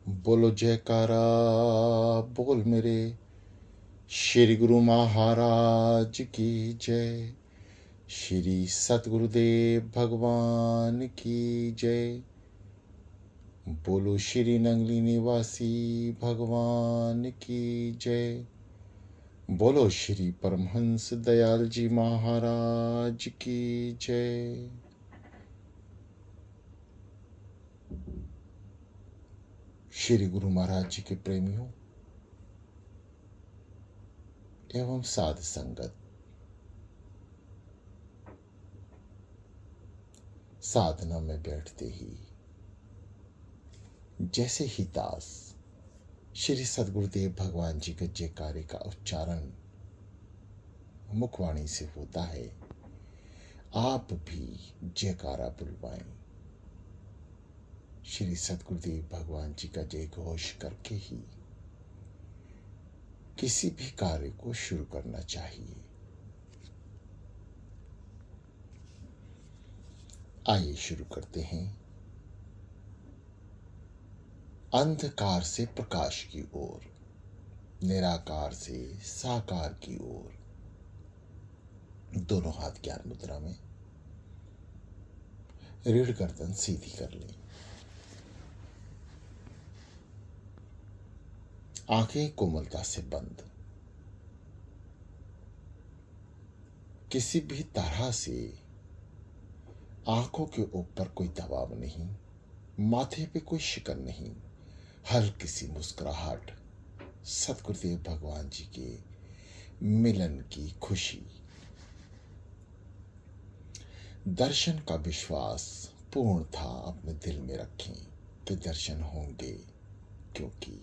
बोलो जयकारा, बोल मेरे श्री गुरु महाराज की जय। श्री सतगुरुदेव भगवान की जय। बोलो श्री नंगली निवासी भगवान की जय। बोलो श्री परमहंस दयाल जी महाराज की जय। श्री गुरु महाराज जी के प्रेमियों एवं साध संगत, साधना में बैठते ही जैसे ही दास श्री सदगुरुदेव भगवान जी के जयकारे का उच्चारण मुखवाणी से होता है, आप भी जयकारा बुलवाएं। श्री सदगुरुदेव भगवान जी का जय घोष करके ही किसी भी कार्य को शुरू करना चाहिए। आइए शुरू करते हैं। अंधकार से प्रकाश की ओर, निराकार से साकार की ओर। दोनों हाथ ज्ञान मुद्रा में, रीढ़ गर्दन सीधी कर लें, आंखें कोमलता से बंद। किसी भी तरह से आंखों के ऊपर कोई दबाव नहीं, माथे पे कोई शिकन नहीं, हल्की सी मुस्कुराहट, सतगुरुदेव भगवान जी के मिलन की खुशी। दर्शन का विश्वास पूर्ण था अपने दिल में रखें कि दर्शन होंगे, क्योंकि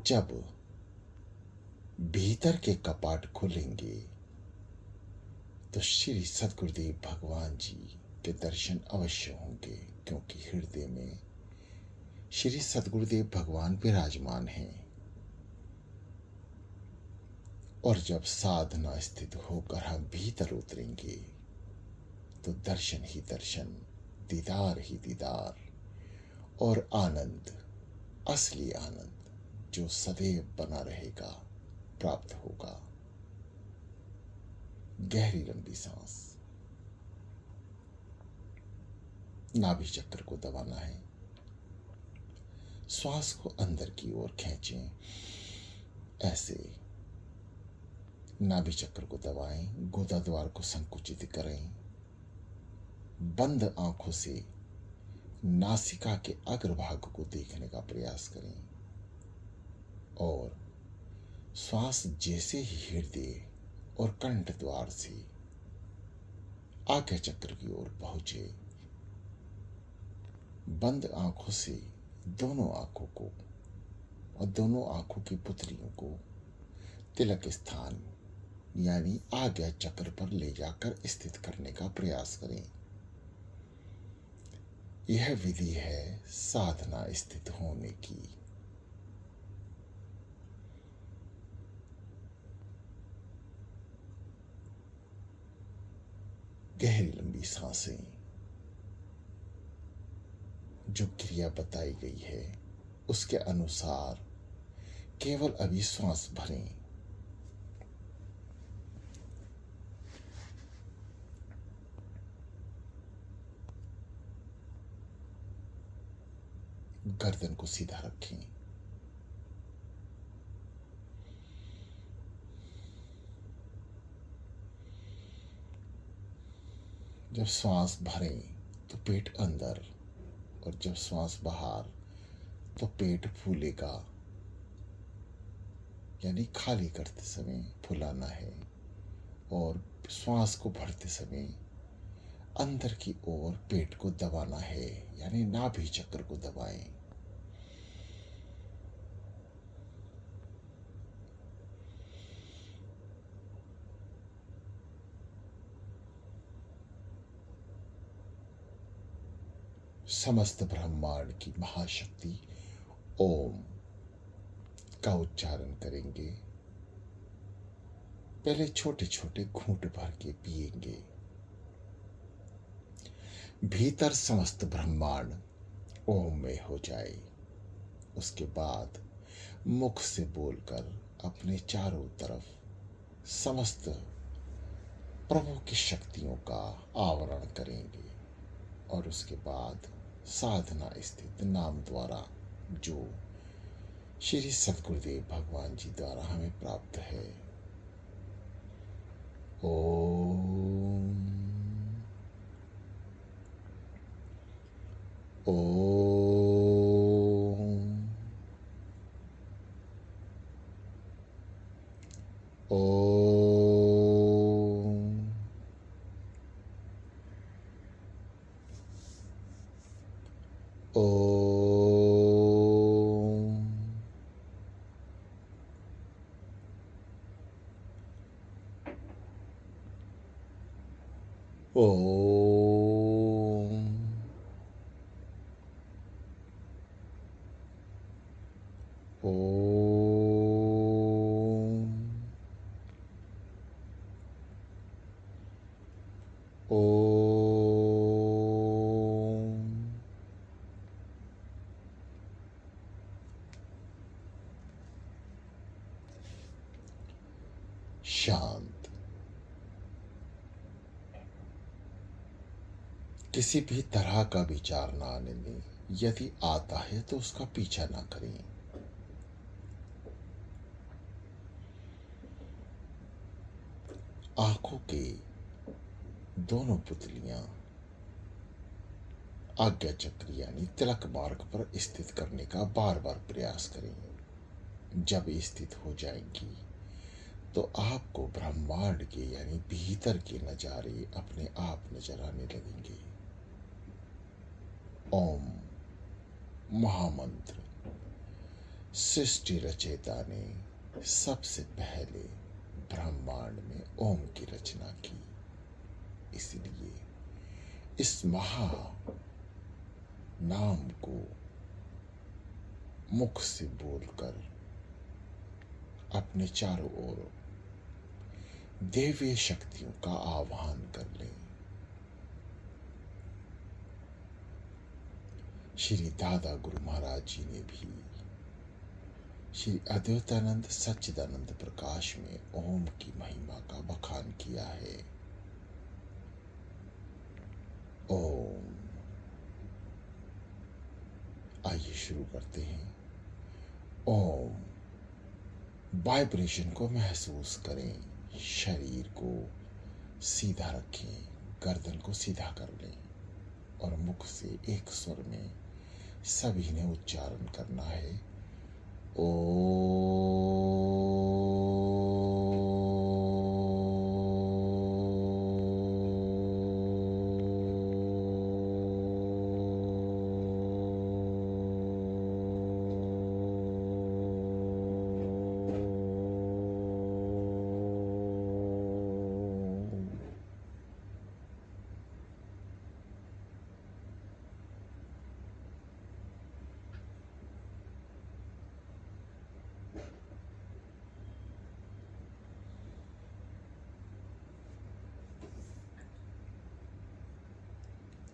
जब भीतर के कपाट खुलेंगे तो श्री सतगुरुदेव भगवान जी के दर्शन अवश्य होंगे, क्योंकि हृदय में श्री सतगुरुदेव भगवान विराजमान हैं। और जब साधना स्थित होकर हम भीतर उतरेंगे तो दर्शन ही दर्शन, दीदार ही दीदार, और आनंद, असली आनंद जो सदैव बना रहेगा, प्राप्त होगा। गहरी लंबी सांस, नाभि चक्र को दबाना है। श्वास को अंदर की ओर खींचें, ऐसे नाभि चक्र को दबाएं, गुदा द्वार को संकुचित करें। बंद आंखों से नासिका के अग्रभाग को देखने का प्रयास करें और श्वास जैसे ही हृदय और कंठ द्वार से आज्ञा चक्र की ओर पहुंचे, बंद आंखों से दोनों आंखों को और दोनों आंखों की पुतलियों को तिलक स्थान यानी आज्ञा चक्र पर ले जाकर स्थित करने का प्रयास करें। यह विधि है साधना स्थित होने की। गहरी लंबी सांसें। जो क्रिया बताई गई है उसके अनुसार केवल अभी श्वास भरें। गर्दन को सीधा रखें। जब श्वास भरें तो पेट अंदर, और जब श्वास बाहर तो पेट फूलेगा, यानी खाली करते समय फुलाना है। और श्वास को भरते समय अंदर की ओर पेट को दबाना है, यानी नाभि चक्र को दबाएं। समस्त ब्रह्मांड की महाशक्ति ओम का उच्चारण करेंगे। पहले छोटे छोटे घूंट भर के पिएंगे। भीतर समस्त ब्रह्मांड ओम में हो जाए। उसके बाद मुख से बोलकर अपने चारों तरफ समस्त प्रभु की शक्तियों का आवरण करेंगे। और उसके बाद साधना स्थित नाम द्वारा जो श्री सतगुरुदेव भगवान जी द्वारा हमें प्राप्त है, ओम ओम ओम ओम ओम ओम ओम शांत। किसी भी तरह का विचार ना आने दें। यदि आता है तो उसका पीछा ना करें। आंखों के दोनों पुतलियां आज्ञा चक्र यानी तिलक मार्ग पर स्थित करने का बार बार प्रयास करें। जब स्थित हो जाएंगी तो आपको ब्रह्मांड के यानी भीतर के नजारे अपने आप नजर आने लगेंगे। ओम महामंत्र। सृष्टि रचयिता ने सबसे पहले ब्रह्मांड में ओम की रचना की। इसलिए इस महा नाम को मुख से बोलकर अपने चारों ओर देवीय शक्तियों का आह्वान कर लें। श्री दादा गुरु महाराज जी ने भी श्री अद्वैतानंद सच्चिदानंद प्रकाश में ओम की महिमा का बखान किया है। ओम। आइए शुरू करते हैं। ओम। वाइब्रेशन को महसूस करें। शरीर को सीधा रखें, गर्दन को सीधा कर लें और मुख से एक स्वर में सभी ने उच्चारण करना है। ओ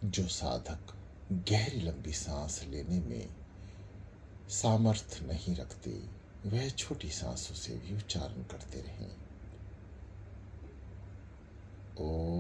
जो साधक गहरी लंबी सांस लेने में सामर्थ्य नहीं रखते, वह छोटी सांसों से भी उच्चारण करते रहें। ओ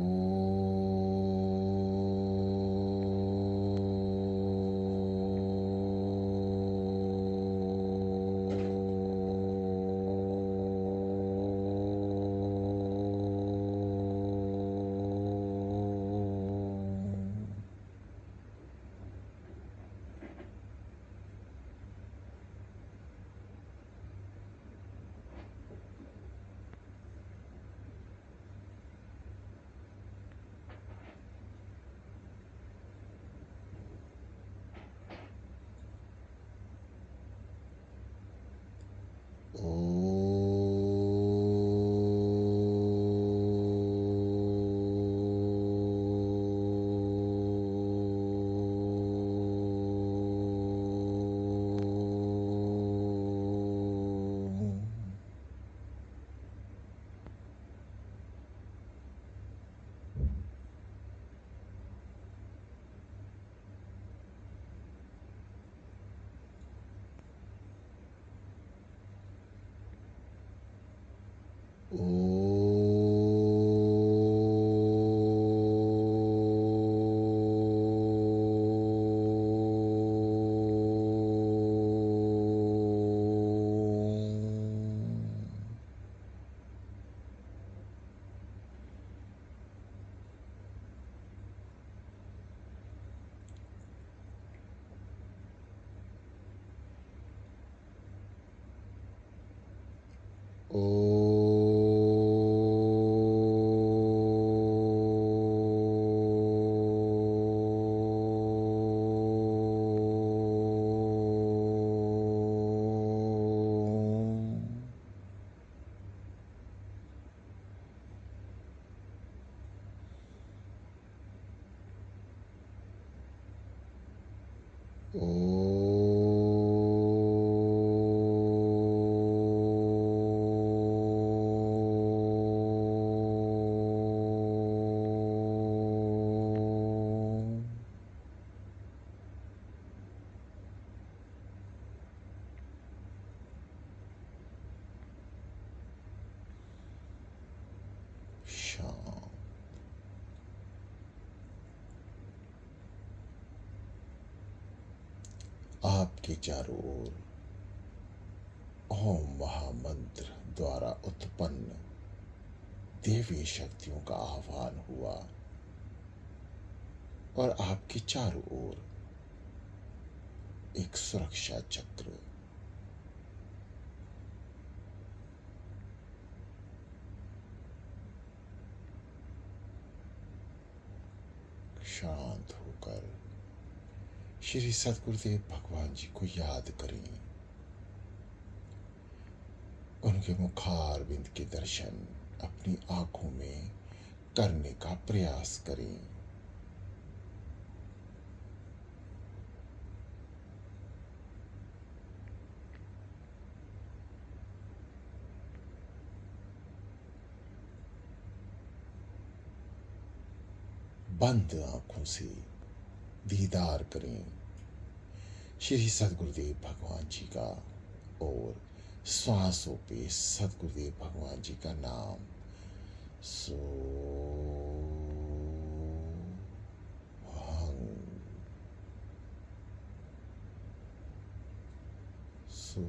ओ शांत। आपके चारों ओर ओम महामंत्र द्वारा उत्पन्न देवी शक्तियों का आह्वान हुआ और आपके चारों ओर एक सुरक्षा चक्र शांत होकर श्री सदगुरुदेव भगवान जी को याद करें। उनके मुखारविंद के दर्शन अपनी आंखों में करने का प्रयास करें। बंद आंखों से दीदार करें श्री सदगुरुदेव भगवान जी का और श्वासों पे सदगुरुदेव भगवान जी का नाम सो हंग सो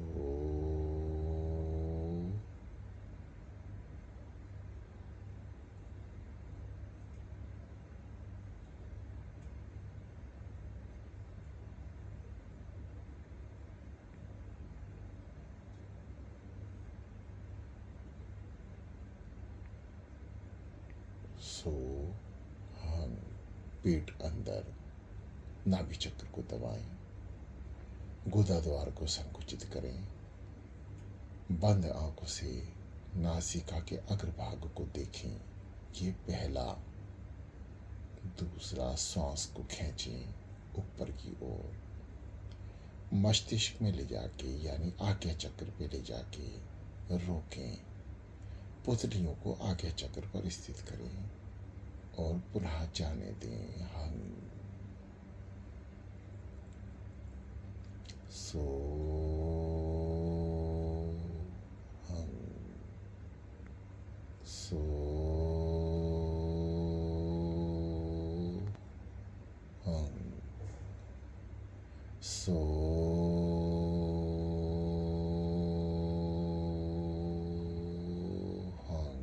सो हंग। पेट अंदर नाभि चक्र को दबाएं, गुदा द्वार को संकुचित करें। बंद आंखों से नासिका के अग्रभाग को देखें। ये पहला। दूसरा, श्वास को खींचें ऊपर की ओर, मस्तिष्क में ले जाके यानी आज्ञा चक्र पे ले जाके रोकें। पुतलियों को आज्ञा चक्र पर स्थित करें और पुनः जाने दें। हम सो हम सो हम सो हम।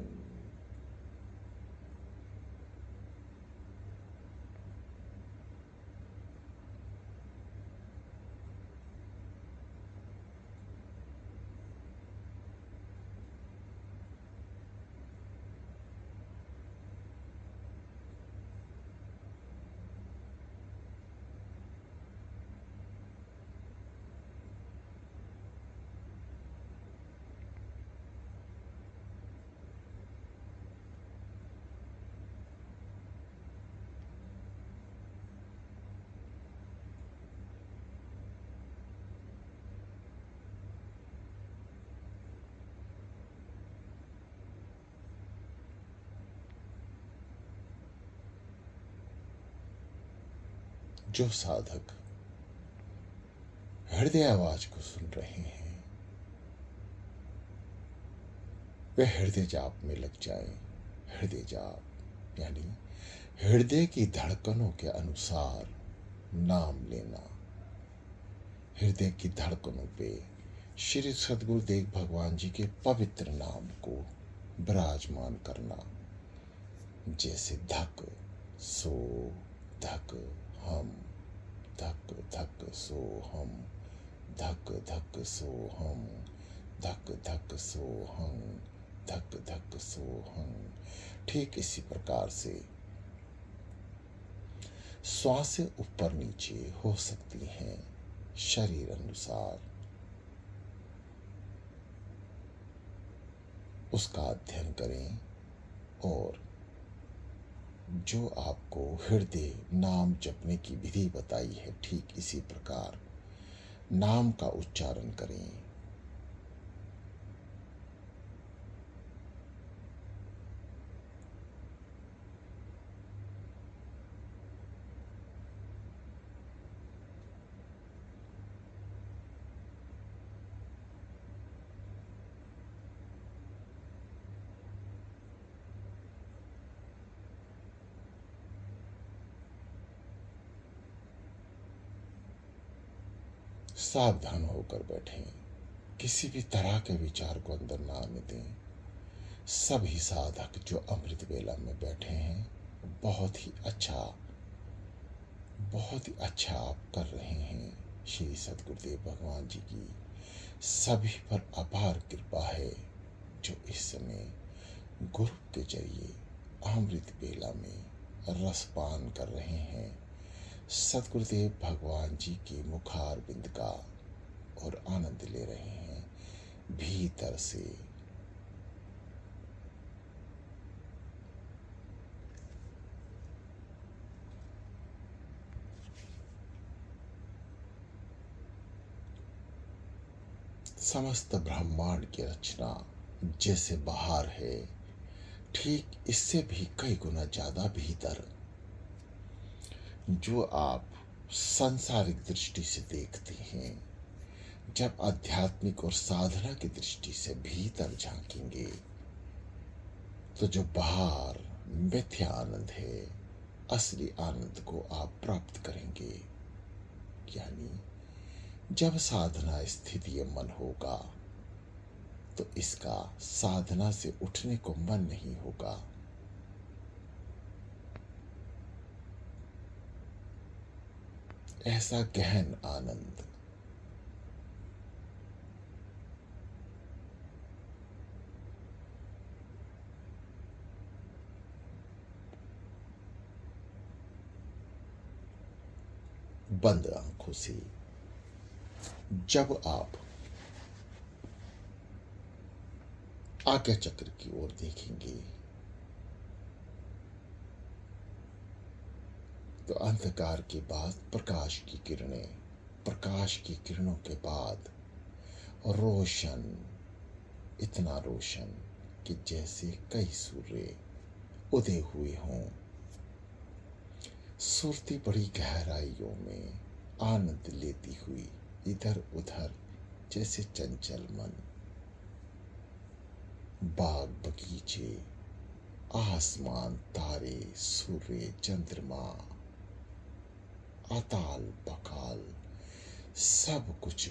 जो साधक हृदय आवाज को सुन रहे हैं, वे हृदय जाप में लग जाए। हृदय जाप यानी हृदय की धड़कनों के अनुसार नाम लेना। हृदय की धड़कनों पे श्री सद्गुरुदेव भगवान जी के पवित्र नाम को विराजमान करना। जैसे धक सो धक हम, धक धक सो हम, धक धक सो हम, धक धक सो हम, धक धक सो हम। ठीक इसी प्रकार से श्वासें ऊपर नीचे हो सकती हैं शरीर अनुसार। उसका अध्ययन करें और जो आपको हृदय नाम जपने की विधि बताई है ठीक इसी प्रकार नाम का उच्चारण करें। सावधान होकर बैठें, किसी भी तरह के विचार को अंदर ना आने दें। सभी साधक जो अमृत वेला में बैठे हैं बहुत ही अच्छा आप कर रहे हैं। श्री सद्गुरुदेव भगवान जी की सभी पर अपार कृपा है जो इस समय गुरु के जरिए अमृत वेला में रसपान कर रहे हैं सद्गुरुदेव भगवान जी के मुखार बिंद का और आनंद ले रहे हैं भीतर से। समस्त ब्रह्मांड की रचना जैसे बाहर है ठीक इससे भी कई गुना ज्यादा भीतर जो आप सांसारिक दृष्टि से देखते हैं, जब आध्यात्मिक और साधना की दृष्टि से भीतर झांकेंगे तो जो बाहर मिथ्या आनंद है असली आनंद को आप प्राप्त करेंगे। यानी जब साधना स्थिति मन होगा तो इसका साधना से उठने को मन नहीं होगा। ऐसा गहन आनंद बंद आंखों से जब आप आज्ञा चक्र की ओर देखेंगे तो अंधकार के बाद प्रकाश की किरणें, प्रकाश की किरणों के बाद रोशन, इतना रोशन कि जैसे कई सूर्य उदय हुए हों। सुरती बड़ी गहराइयों में आनंद लेती हुई इधर उधर जैसे चंचल मन। बाग बगीचे, आसमान, तारे, सूर्य, चंद्रमा, अताल पकाल सब कुछ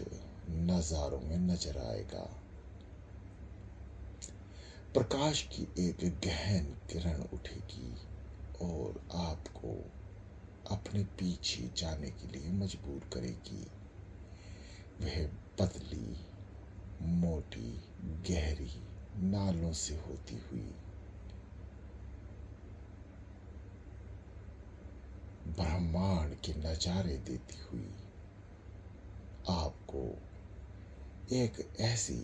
नजारों में नजर आएगा। प्रकाश की एक गहन किरण उठेगी और आपको अपने पीछे जाने के लिए मजबूर करेगी। वह पतली, मोटी, गहरी नालों से होती हुई ब्रह्मांड के नजारे देती हुई आपको एक ऐसी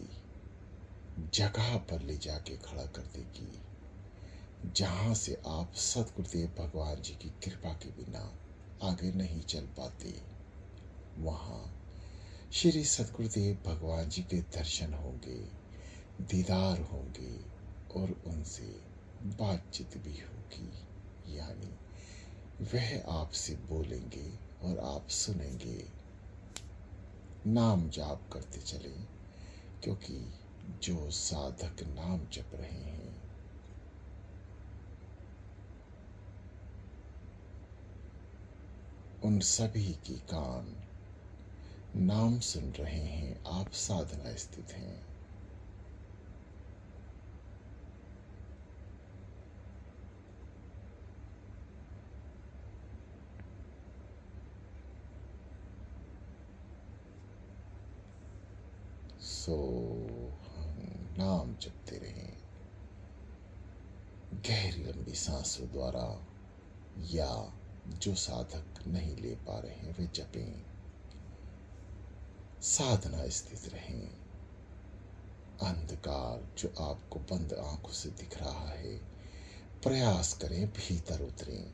जगह पर ले जाके खड़ा कर देगी जहां से आप सद्गुरुदेव भगवान जी की कृपा के बिना आगे नहीं चल पाते। वहां श्री सद्गुरुदेव भगवान जी के दर्शन होंगे, दीदार होंगे और उनसे बातचीत भी होगी। यानी वह आपसे बोलेंगे और आप सुनेंगे। नाम जाप करते चलें क्योंकि जो साधक नाम जप रहे हैं, उन सभी की कान नाम सुन रहे हैं। आप साधना स्थित हैं। सो हम नाम जपते रहें, गहरी लंबी सांसों द्वारा, या जो साधक नहीं ले पा रहे हैं वे जपें। साधना स्थित रहें। अंधकार जो आपको बंद आंखों से दिख रहा है, प्रयास करें भीतर उतरें।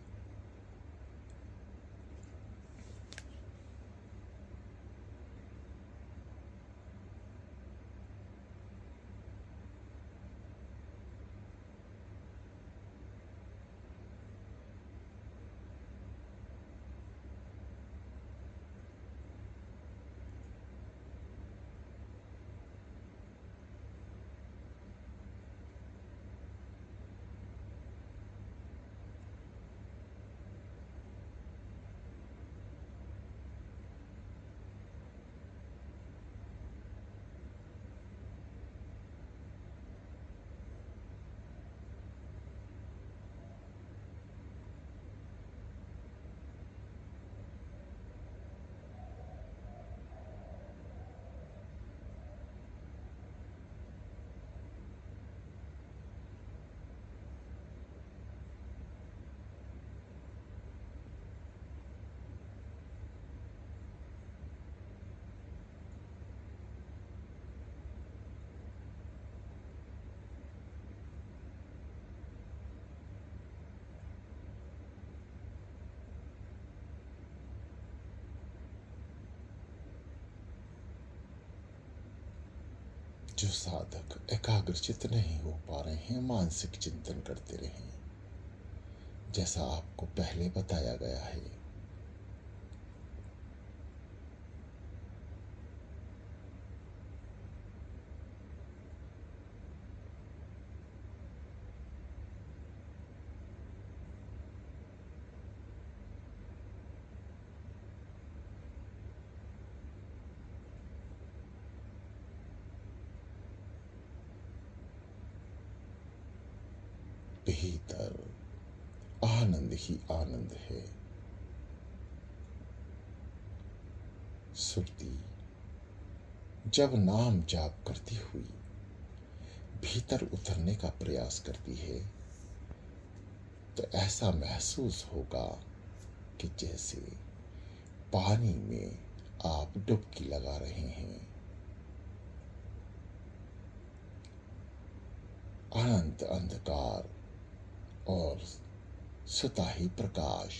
जो साधक एकाग्रचित नहीं हो पा रहे हैं, मानसिक चिंतन करते रहें, जैसा आपको पहले बताया गया है। भीतर आनंद ही आनंद है। सुरती जब नाम जाप करती हुई भीतर उतरने का प्रयास करती है, तो ऐसा महसूस होगा कि जैसे पानी में आप डुबकी लगा रहे हैं। अनंत अंधकार और सुताही प्रकाश,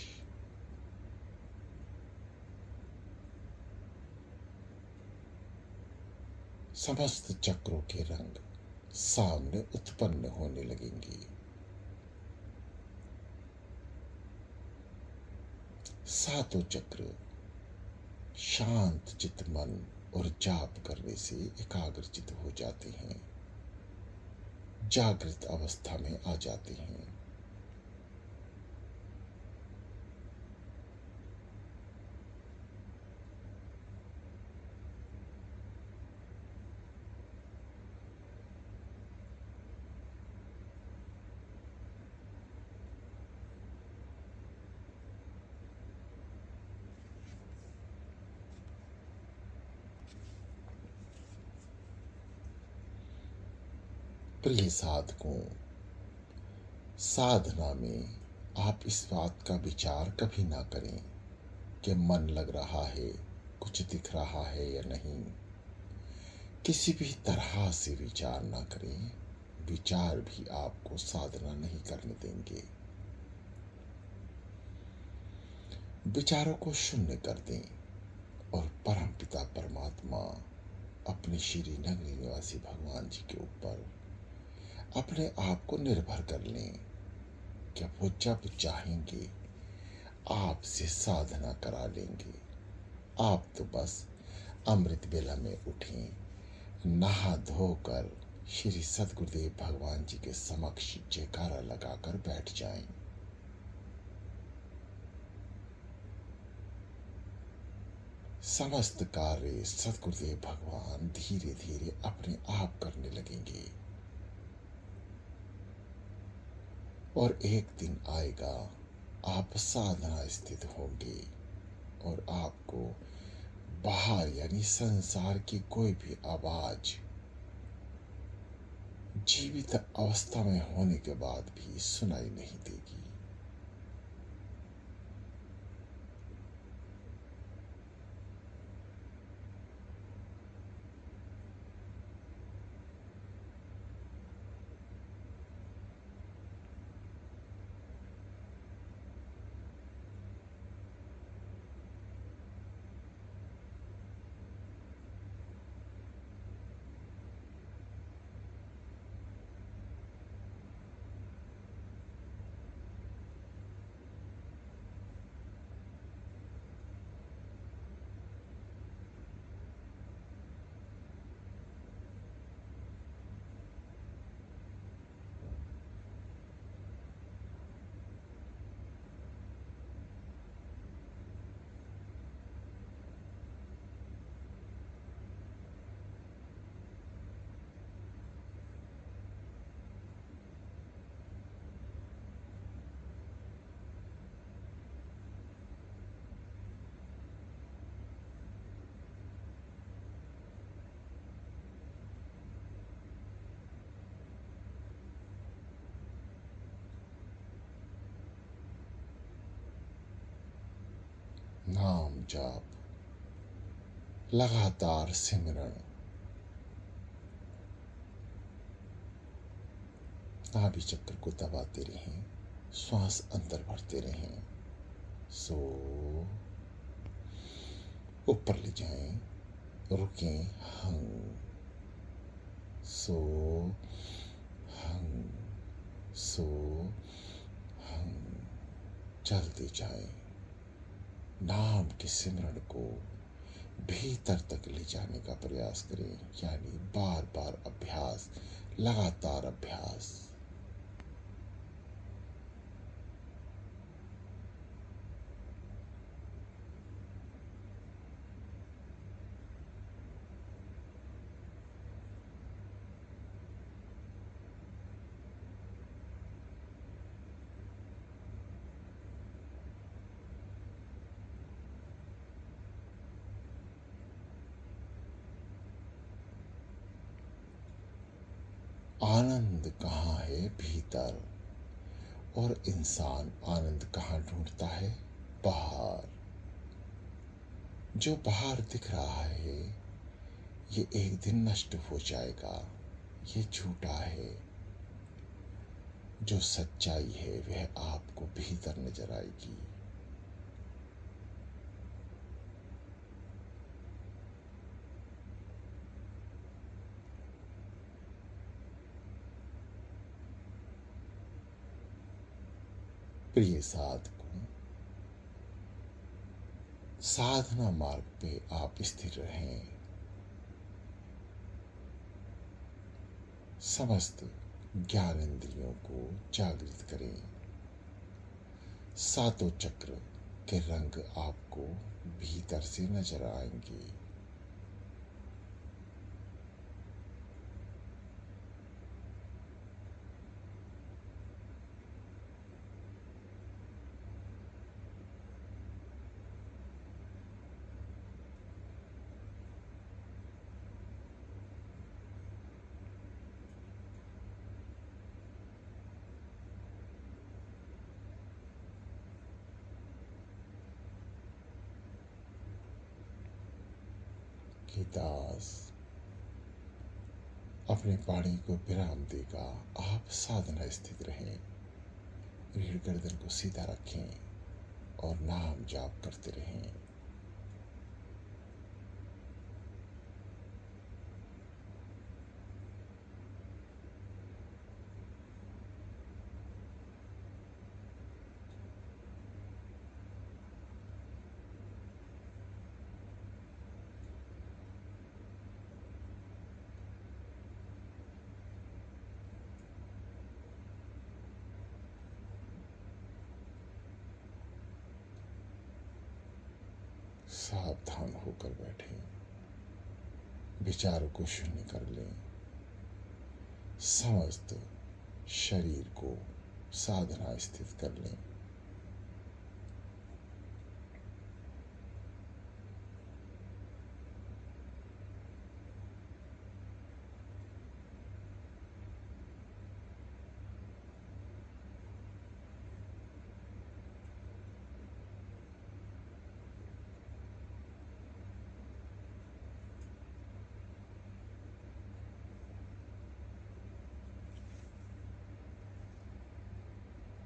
समस्त चक्रों के रंग सामने उत्पन्न होने लगेंगे। सातों चक्र शांत चित मन और जाप करने से एकाग्रचित हो जाते हैं, जागृत अवस्था में आ जाते हैं। प्रिय साधकों, साधना में आप इस बात का विचार कभी ना करें कि मन लग रहा है, कुछ दिख रहा है या नहीं। किसी भी तरह से विचार ना करें। विचार भी आपको साधना नहीं करने देंगे। विचारों को शून्य कर दें और परम पिता परमात्मा, अपने श्री नगरी निवासी भगवान जी के ऊपर अपने आप को निर्भर कर लें कि वो जब चाहेंगे आपसे साधना करा लेंगे। आप तो बस अमृत बेला में उठें, नहा धोकर श्री सदगुरुदेव भगवान जी के समक्ष जयकारा लगाकर बैठ जाएं। समस्त कार्य सदगुरुदेव भगवान धीरे धीरे अपने आप करने लगेंगे और एक दिन आएगा आप साधना स्थित होंगे और आपको बाहर यानी संसार की कोई भी आवाज जीवित अवस्था में होने के बाद भी सुनाई नहीं देगी। नाम जाप, लगातार सिमरण, नाभि चक्र को दबाते रहें, श्वास अंदर भरते रहें। सो ऊपर ले जाएं, रुकें, हंग, सो हंग, सो हंग, चलते जाएं। नाम के सिमरण को भीतर तक ले जाने का प्रयास करें, यानी बार बार अभ्यास, लगातार अभ्यास। आनंद कहाँ है? भीतर। और इंसान आनंद कहाँ ढूंढता है? बाहर। जो बाहर दिख रहा है ये एक दिन नष्ट हो जाएगा, ये झूठा है। जो सच्चाई है वह आपको भीतर नजर आएगी। प्रिय साधकों, साधना मार्ग पे आप स्थिर रहें। समस्त ज्ञानेंद्रियों को जागृत करें। सातों चक्र के रंग आपको भीतर से नजर आएंगे। कि दास अपने वाणी को विराम देगा। आप साधना स्थित रहें, रीढ़ गर्दन को सीधा रखें और नाम जाप करते रहें। सावधान होकर बैठे, विचारों को शून्य कर लें, समस्त शरीर को साधना स्थित कर लें।